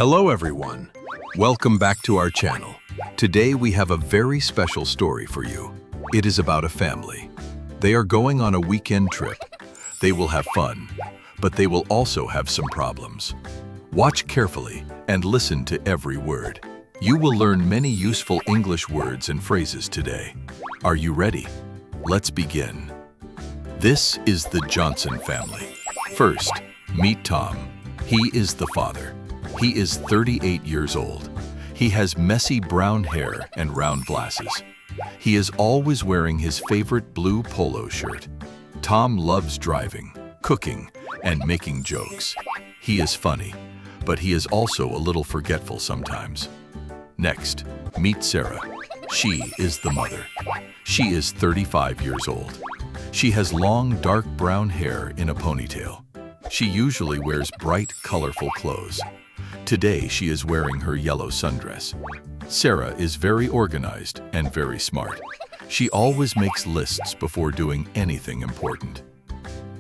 Hello everyone. Welcome back to our channel. Today we have a very special story for you. It is about a family. They are going on a weekend trip. They will have fun, but they will also have some problems. Watch carefully and listen to every word. You will learn many useful English words and phrases today. Are you ready? Let's begin. This is the Johnson family. First, meet Tom. He is the father. He is 38 years old. He has messy brown hair and round glasses. He is always wearing his favorite blue polo shirt. Tom loves driving, cooking, and making jokes. He is funny, but he is also a little forgetful sometimes. Next, meet Sarah. She is the mother. She is 35 years old. She has long, dark brown hair in a ponytail. She usually wears bright, colorful clothes. Today, she is wearing her yellow sundress. Sarah is very organized and very smart. She always makes lists before doing anything important.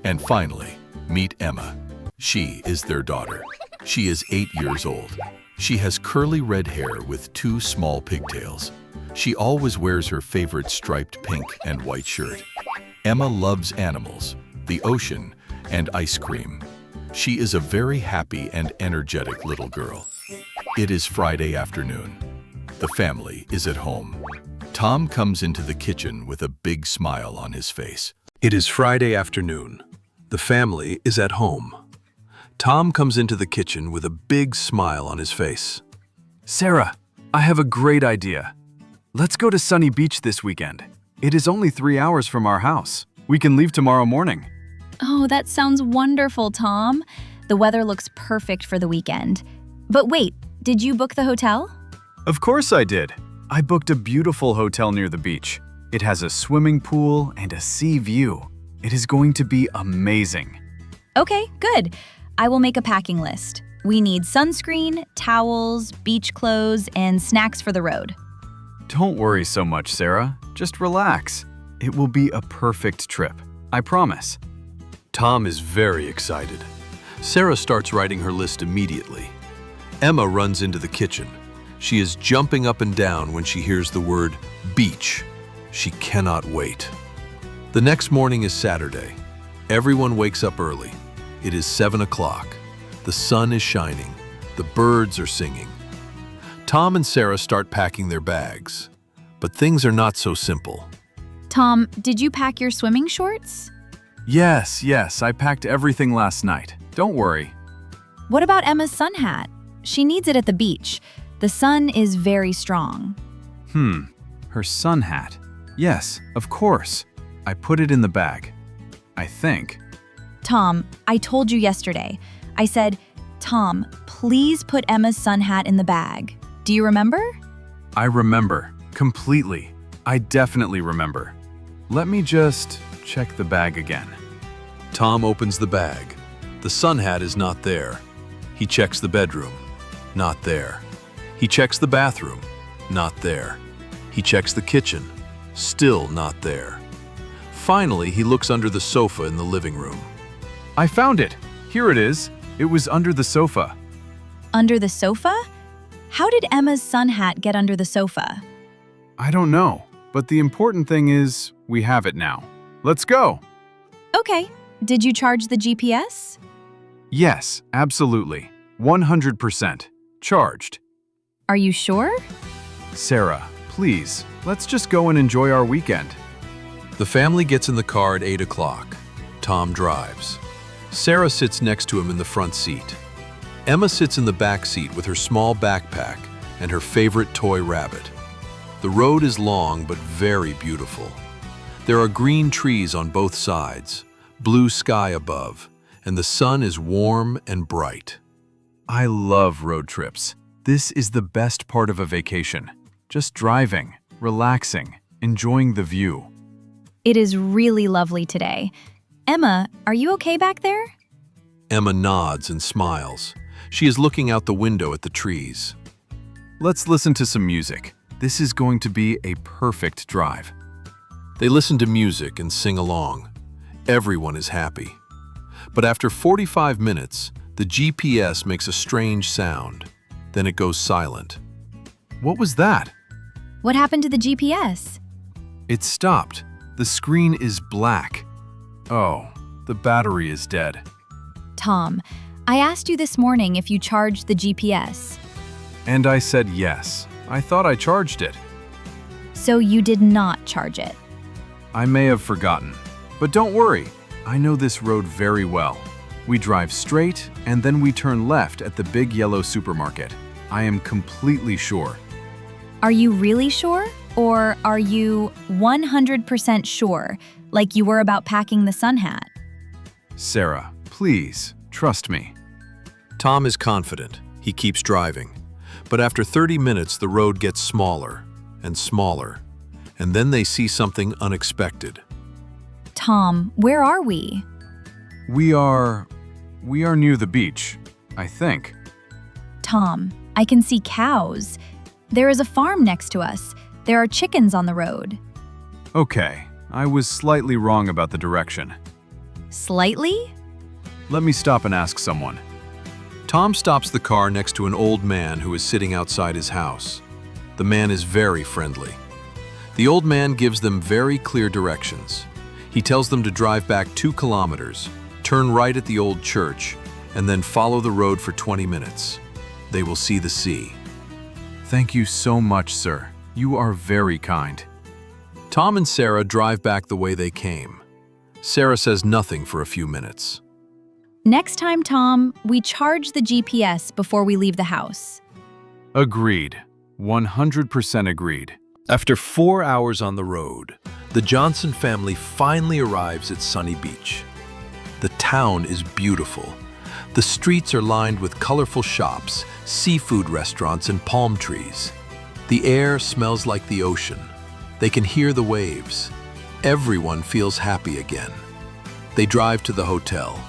And finally, meet Emma. She is their daughter. She is 8 years old. She has curly red hair with 2 small pigtails. She always wears her favorite striped pink and white shirt. Emma loves animals, the ocean, and ice cream. She is a very happy and energetic little girl. It is Friday afternoon. The family is at home. Tom comes into the kitchen with a big smile on his face. It is Friday afternoon. The family is at home. Tom comes into the kitchen with a big smile on his face. Sarah, I have a great idea. Let's go to Sunny Beach this weekend. It is only 3 hours from our house. We can leave tomorrow morning. Oh, that sounds wonderful, Tom. The weather looks perfect for the weekend. But wait, did you book the hotel? Of course I did. I booked a beautiful hotel near the beach. It has a swimming pool and a sea view. It is going to be amazing. Okay, good. I will make a packing list. We need sunscreen, towels, beach clothes, and snacks for the road. Don't worry so much, Sarah. Just relax. It will be a perfect trip. I promise. Tom is very excited. Sarah starts writing her list immediately. Emma runs into the kitchen. She is jumping up and down when she hears the word beach. She cannot wait. The next morning is Saturday. Everyone wakes up early. It is 7 o'clock. The sun is shining. The birds are singing. Tom and Sarah start packing their bags. But things are not so simple. Tom, did you pack your swimming shorts? Yes, I packed everything last night. Don't worry. What about Emma's sun hat? She needs it at the beach. The sun is very strong. Her sun hat. Yes, of course. I put it in the bag. I think. Tom, I told you yesterday. I said, Tom, please put Emma's sun hat in the bag. Do you remember? I remember. Completely. I definitely remember. Let me just check the bag again. Tom opens the bag. The sun hat is not there. He checks the bedroom. Not there. He checks the bathroom. Not there. He checks the kitchen. Still not there. Finally, he looks under the sofa in the living room. I found it. Here it is. It was under the sofa. Under the sofa? How did Emma's sun hat get under the sofa? I don't know, but the important thing is we have it now. Let's go. Okay. Did you charge the GPS? Yes, absolutely. 100%. Charged. Are you sure? Sarah, please, let's just go and enjoy our weekend. The family gets in the car at 8 o'clock. Tom drives. Sarah sits next to him in the front seat. Emma sits in the back seat with her small backpack and her favorite toy rabbit. The road is long but very beautiful. There are green trees on both sides, blue sky above, and the sun is warm and bright. I love road trips. This is the best part of a vacation. Just driving, relaxing, enjoying the view. It is really lovely today. Emma, are you okay back there? Emma nods and smiles. She is looking out the window at the trees. Let's listen to some music. This is going to be a perfect drive. They listen to music and sing along. Everyone is happy. But after 45 minutes, the GPS makes a strange sound. Then it goes silent. What was that? What happened to the GPS? It stopped. The screen is black. Oh, the battery is dead. Tom, I asked you this morning if you charged the GPS. And I said yes. I thought I charged it. So you did not charge it. I may have forgotten. But don't worry, I know this road very well. We drive straight and then we turn left at the big yellow supermarket. I am completely sure. Are you really sure? Or are you 100% sure, like you were about packing the sun hat? Sarah, please, trust me. Tom is confident. He keeps driving. But after 30 minutes, the road gets smaller and smaller. And then they see something unexpected. Tom, where are we? We are near the beach, I think. Tom, I can see cows. There is a farm next to us. There are chickens on the road. Okay, I was slightly wrong about the direction. Slightly? Let me stop and ask someone. Tom stops the car next to an old man who is sitting outside his house. The man is very friendly. The old man gives them very clear directions. He tells them to drive back 2 kilometers, turn right at the old church, and then follow the road for 20 minutes. They will see the sea. Thank you so much, sir. You are very kind. Tom and Sarah drive back the way they came. Sarah says nothing for a few minutes. Next time, Tom, we charge the GPS before we leave the house. Agreed. 100% agreed. After 4 hours on the road, the Johnson family finally arrives at Sunny Beach. The town is beautiful. The streets are lined with colorful shops, seafood restaurants, and palm trees. The air smells like the ocean. They can hear the waves. Everyone feels happy again. They drive to the hotel.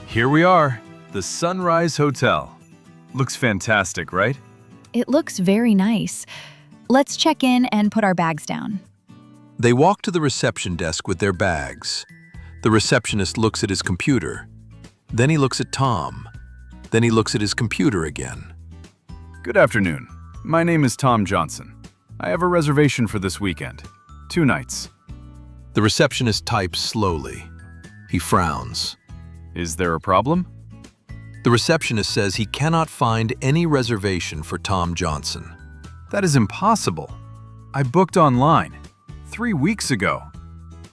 Here we are, the Sunrise Hotel. Looks fantastic, right? It looks very nice. Let's check in and put our bags down. They walk to the reception desk with their bags. The receptionist looks at his computer. Then he looks at Tom. Then he looks at his computer again. Good afternoon. My name is Tom Johnson. I have a reservation for this weekend. 2 nights. The receptionist types slowly. He frowns. Is there a problem? The receptionist says he cannot find any reservation for Tom Johnson. That is impossible. I booked online 3 weeks ago.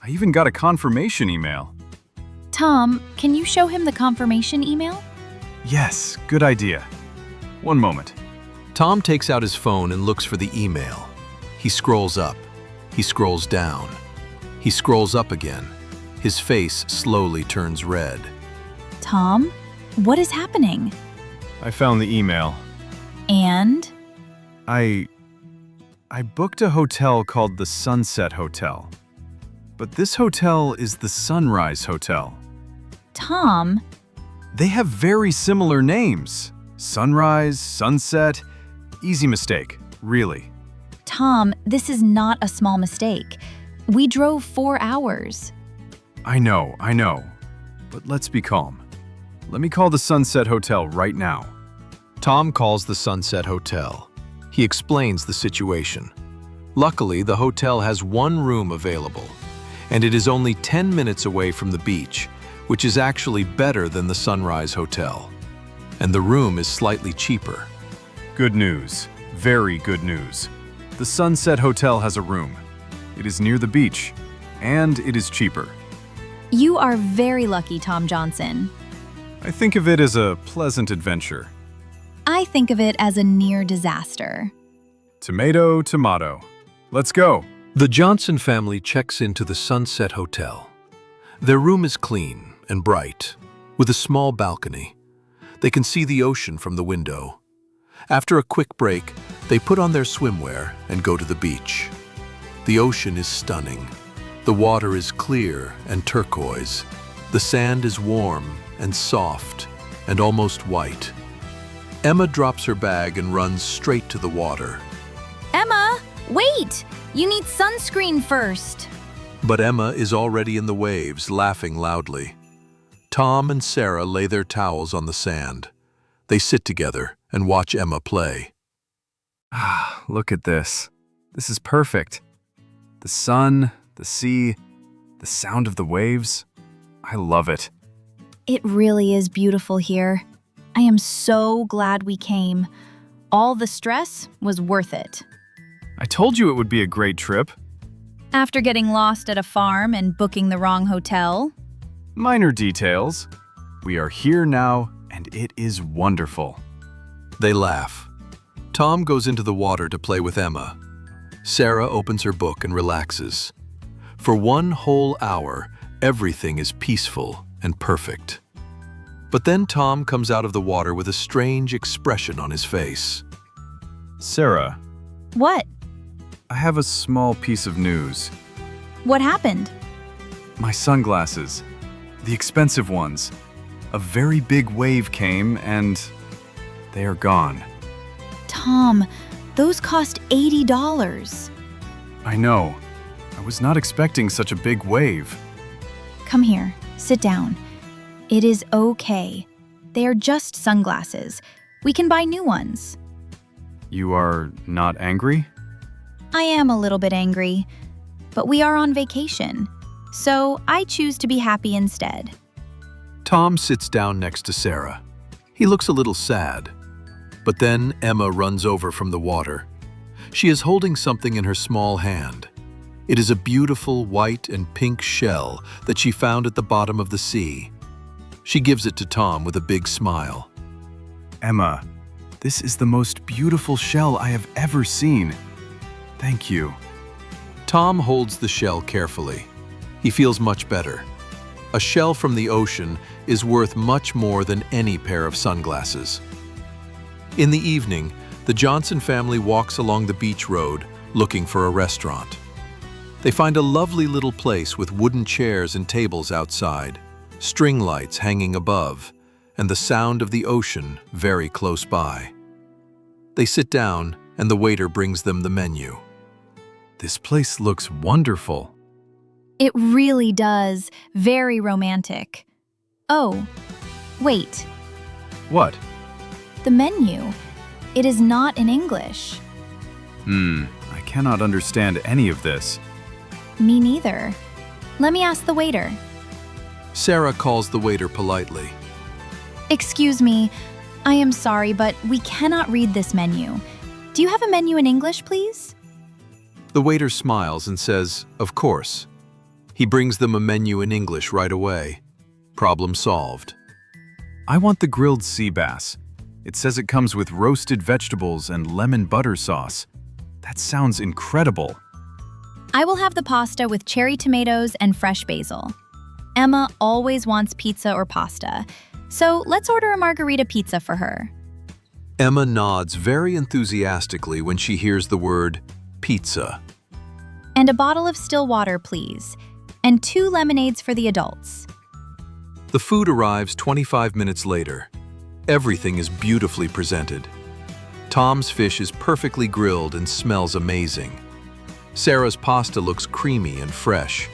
I even got a confirmation email. Tom, can you show him the confirmation email? Yes, good idea. One moment. Tom takes out his phone and looks for the email. He scrolls up. He scrolls down. He scrolls up again. His face slowly turns red. Tom, what is happening? I found the email. And? I booked a hotel called the Sunset Hotel. But this hotel is the Sunrise Hotel. Tom? They have very similar names. Sunrise, Sunset. Easy mistake, really. Tom, this is not a small mistake. We drove 4 hours. I know. But let's be calm. Let me call the Sunset Hotel right now. Tom calls the Sunset Hotel. He explains the situation. Luckily, the hotel has 1 room available, and it is only 10 minutes away from the beach, which is actually better than the Sunrise Hotel. And the room is slightly cheaper. Good news. Very good news. The Sunset Hotel has a room. It is near the beach, and it is cheaper. You are very lucky, Tom Johnson. I think of it as a pleasant adventure. I think of it as a near disaster. Tomato, tomato. Let's go. The Johnson family checks into the Sunset Hotel. Their room is clean and bright, with a small balcony. They can see the ocean from the window. After a quick break, they put on their swimwear and go to the beach. The ocean is stunning. The water is clear and turquoise. The sand is warm and soft and almost white. Emma drops her bag and runs straight to the water. Emma, wait! You need sunscreen first. But Emma is already in the waves, laughing loudly. Tom and Sarah lay their towels on the sand. They sit together and watch Emma play. Ah, look at this. This is perfect. The sun, the sea, the sound of the waves. I love it. It really is beautiful here. I am so glad we came. All the stress was worth it. I told you it would be a great trip. After getting lost at a farm and booking the wrong hotel. Minor details. We are here now, and it is wonderful. They laugh. Tom goes into the water to play with Emma. Sarah opens her book and relaxes. For 1 whole hour, everything is peaceful and perfect. But then Tom comes out of the water with a strange expression on his face. Sarah, What? I have a small piece of news. What happened? My sunglasses. The expensive ones. A very big wave came and they are gone. Tom, those cost $80. I know. I was not expecting such a big wave. Come here, sit down. It is okay. They are just sunglasses. We can buy new ones. You are not angry? I am a little bit angry, but we are on vacation, so I choose to be happy instead. Tom sits down next to Sarah. He looks a little sad. But then Emma runs over from the water. She is holding something in her small hand. It is a beautiful white and pink shell that she found at the bottom of the sea. She gives it to Tom with a big smile. Emma, this is the most beautiful shell I have ever seen. Thank you. Tom holds the shell carefully. He feels much better. A shell from the ocean is worth much more than any pair of sunglasses. In the evening, the Johnson family walks along the beach road looking for a restaurant. They find a lovely little place with wooden chairs and tables outside, string lights hanging above, and the sound of the ocean very close by. They sit down, and the waiter brings them the menu. This place looks wonderful. It really does. Very romantic. Oh, wait. What? The menu. It is not in English. I cannot understand any of this. Me neither. Let me ask the waiter. Sarah calls the waiter politely. Excuse me, I am sorry, but we cannot read this menu. Do you have a menu in English, please? The waiter smiles and says, "Of course." He brings them a menu in English right away. Problem solved. I want the grilled sea bass. It says it comes with roasted vegetables and lemon butter sauce. That sounds incredible. I will have the pasta with cherry tomatoes and fresh basil. Emma always wants pizza or pasta, so let's order a margarita pizza for her. Emma nods very enthusiastically when she hears the word pizza. And a bottle of still water, please. And 2 lemonades for the adults. The food arrives 25 minutes later. Everything is beautifully presented. Tom's fish is perfectly grilled and smells amazing. Sarah's pasta looks creamy and fresh.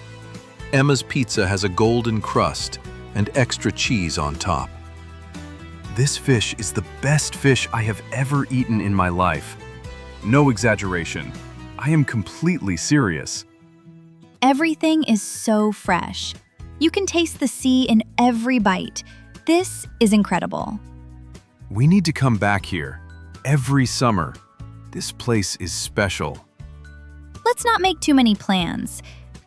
Emma's pizza has a golden crust and extra cheese on top. This fish is the best fish I have ever eaten in my life. No exaggeration. I am completely serious. Everything is so fresh. You can taste the sea in every bite. This is incredible. We need to come back here every summer. This place is special. Let's not make too many plans.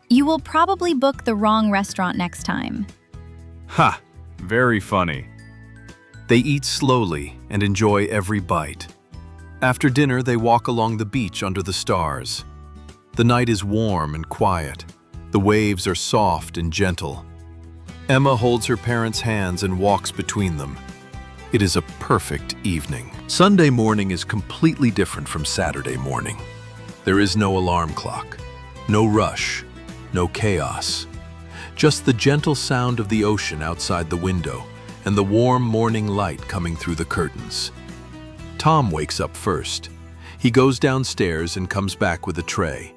You will probably book the wrong restaurant next time. Ha! Very funny. They eat slowly and enjoy every bite. After dinner, they walk along the beach under the stars. The night is warm and quiet. The waves are soft and gentle. Emma holds her parents' hands and walks between them. It is a perfect evening. Sunday morning is completely different from Saturday morning. There is no alarm clock, no rush, no chaos. Just the gentle sound of the ocean outside the window and the warm morning light coming through the curtains. Tom wakes up first. He goes downstairs and comes back with a tray.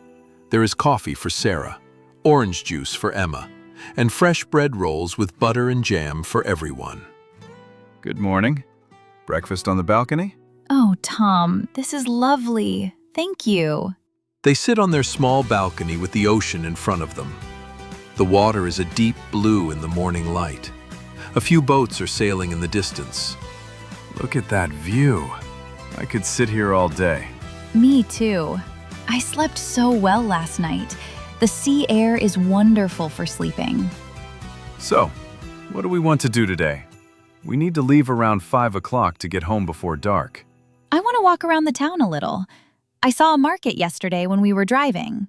There is coffee for Sarah, orange juice for Emma, and fresh bread rolls with butter and jam for everyone. Good morning. Breakfast on the balcony? Oh, Tom, this is lovely. Thank you. They sit on their small balcony with the ocean in front of them. The water is a deep blue in the morning light. A few boats are sailing in the distance. Look at that view. I could sit here all day. Me too. I slept so well last night. The sea air is wonderful for sleeping. So, what do we want to do today? We need to leave around 5 o'clock to get home before dark. I want to walk around the town a little. I saw a market yesterday when we were driving.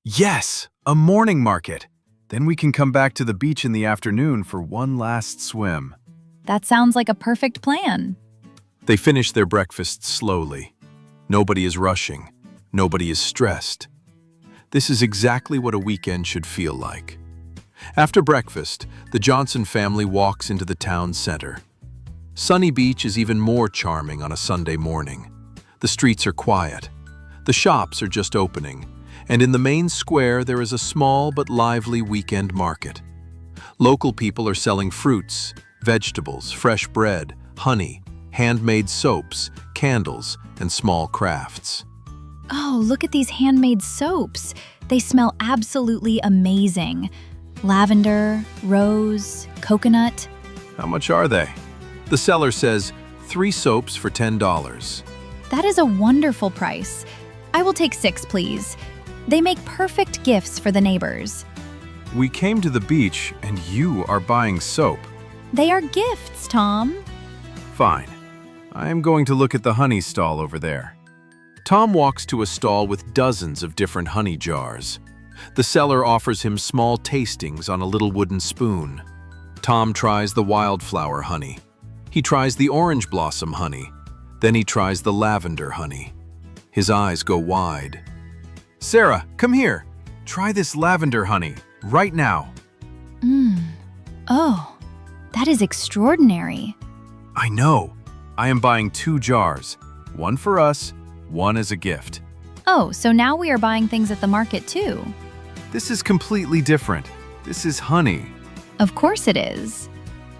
Yes, a morning market. Then we can come back to the beach in the afternoon for one last swim. That sounds like a perfect plan. They finish their breakfast slowly. Nobody is rushing. Nobody is stressed. This is exactly what a weekend should feel like. After breakfast, the Johnson family walks into the town center. Sunny Beach is even more charming on a Sunday morning. The streets are quiet. The shops are just opening, and in the main square there is a small but lively weekend market. Local people are selling fruits, vegetables, fresh bread, honey, handmade soaps, candles, and small crafts. Oh, look at these handmade soaps. They smell absolutely amazing. Lavender, rose, coconut. How much are they? The seller says 3 soaps for $10. That is a wonderful price. I will take 6, please. They make perfect gifts for the neighbors. We came to the beach and you are buying soap. They are gifts, Tom. Fine. I am going to look at the honey stall over there. Tom walks to a stall with dozens of different honey jars. The seller offers him small tastings on a little wooden spoon. Tom tries the wildflower honey. He tries the orange blossom honey. Then he tries the lavender honey. His eyes go wide. Sarah, come here. Try this lavender honey, right now. Oh, that is extraordinary. I know. I am buying 2 jars. One for us, one as a gift. Oh, so now we are buying things at the market too. This is completely different. This is honey. Of course it is.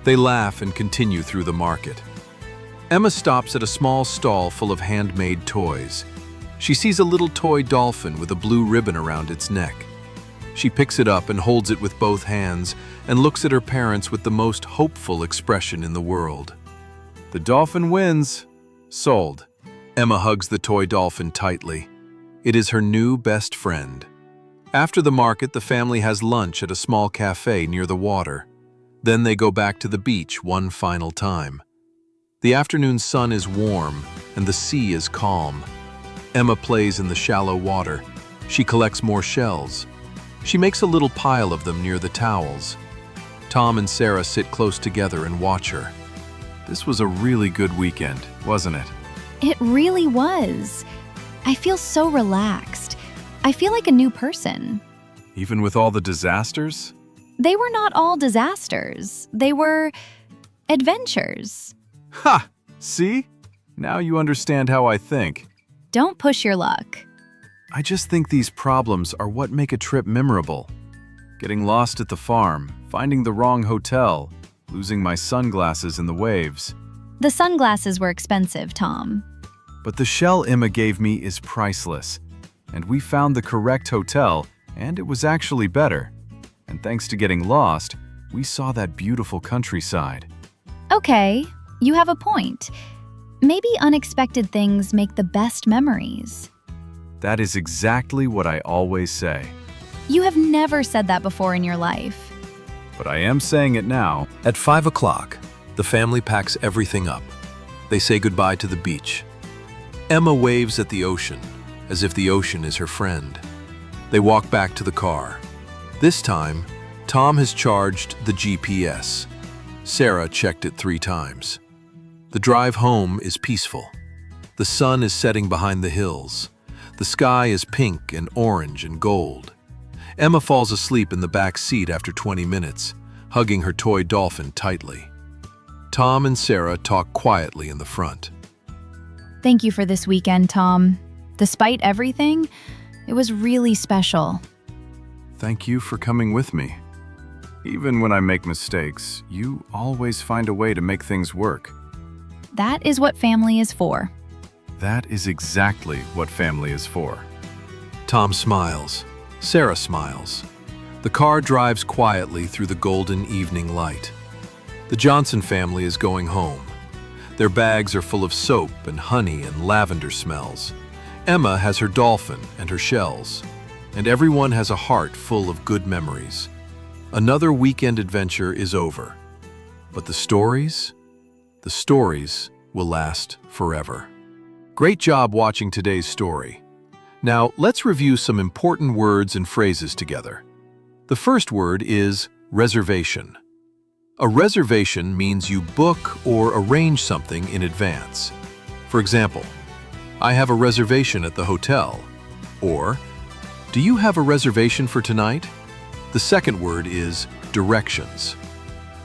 They laugh and continue through the market. Emma stops at a small stall full of handmade toys. She sees a little toy dolphin with a blue ribbon around its neck. She picks it up and holds it with both hands and looks at her parents with the most hopeful expression in the world. The dolphin wins. Sold. Emma hugs the toy dolphin tightly. It is her new best friend. After the market, the family has lunch at a small cafe near the water. Then they go back to the beach one final time. The afternoon sun is warm and the sea is calm. Emma plays in the shallow water. She collects more shells. She makes a little pile of them near the towels. Tom and Sarah sit close together and watch her. This was a really good weekend, wasn't it? It really was. I feel so relaxed. I feel like a new person. Even with all the disasters? They were not all disasters. They were adventures. Ha! See? Now you understand how I think. Don't push your luck. I just think these problems are what make a trip memorable. Getting lost at the farm, finding the wrong hotel, losing my sunglasses in the waves. The sunglasses were expensive, Tom. But the shell Emma gave me is priceless. And we found the correct hotel, and it was actually better. And thanks to getting lost, we saw that beautiful countryside. Okay, you have a point. Maybe unexpected things make the best memories. That is exactly what I always say. You have never said that before in your life. But I am saying it now. At 5 o'clock, the family packs everything up. They say goodbye to the beach. Emma waves at the ocean, as if the ocean is her friend. They walk back to the car. This time, Tom has charged the GPS. Sarah checked it 3 times. The drive home is peaceful. The sun is setting behind the hills. The sky is pink and orange and gold. Emma falls asleep in the back seat after 20 minutes, hugging her toy dolphin tightly. Tom and Sarah talk quietly in the front. Thank you for this weekend, Tom. Despite everything, it was really special. Thank you for coming with me. Even when I make mistakes, you always find a way to make things work. That is what family is for. That is exactly what family is for. Tom smiles. Sarah smiles. The car drives quietly through the golden evening light. The Johnson family is going home. Their bags are full of soap and honey and lavender smells. Emma has her dolphin and her shells. And everyone has a heart full of good memories. Another weekend adventure is over. But the stories will last forever. Great job watching today's story. Now, let's review some important words and phrases together. The first word is reservation. A reservation means you book or arrange something in advance. For example, I have a reservation at the hotel. Or, do you have a reservation for tonight? The second word is directions.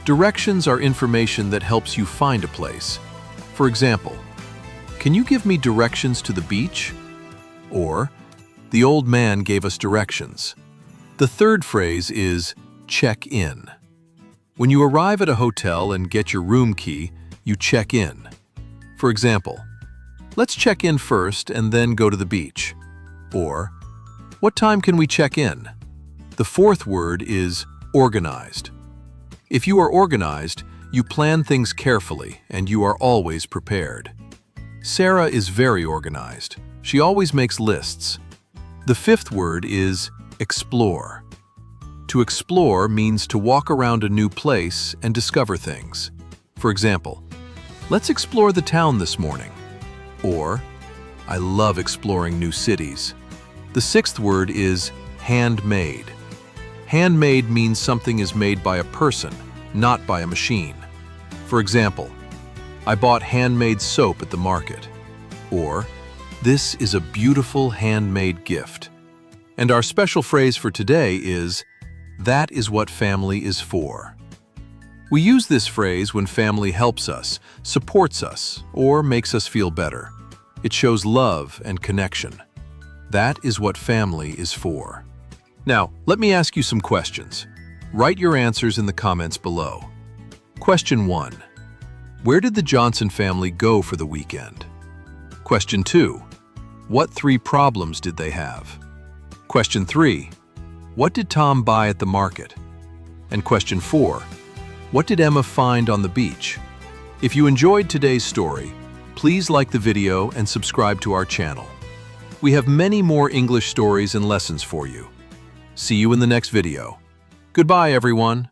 Directions are information that helps you find a place. For example, can you give me directions to the beach? Or, the old man gave us directions. The third phrase is check in. When you arrive at a hotel and get your room key, you check in. For example, let's check in first and then go to the beach. Or, what time can we check in? The fourth word is organized. If you are organized, you plan things carefully and you are always prepared. Sarah is very organized. She always makes lists. The fifth word is explore. To explore means to walk around a new place and discover things. For example, let's explore the town this morning. Or, I love exploring new cities. The sixth word is handmade. Handmade means something is made by a person, not by a machine. For example, I bought handmade soap at the market. Or, this is a beautiful handmade gift. And our special phrase for today is, that is what family is for. We use this phrase when family helps us, supports us, or makes us feel better. It shows love and connection. That is what family is for. Now, let me ask you some questions. Write your answers in the comments below. Question 1. Where did the Johnson family go for the weekend? Question 2. What 3 problems did they have? Question 3. What did Tom buy at the market? And question 4. What did Emma find on the beach? If you enjoyed today's story, please like the video and subscribe to our channel. We have many more English stories and lessons for you. See you in the next video. Goodbye, everyone.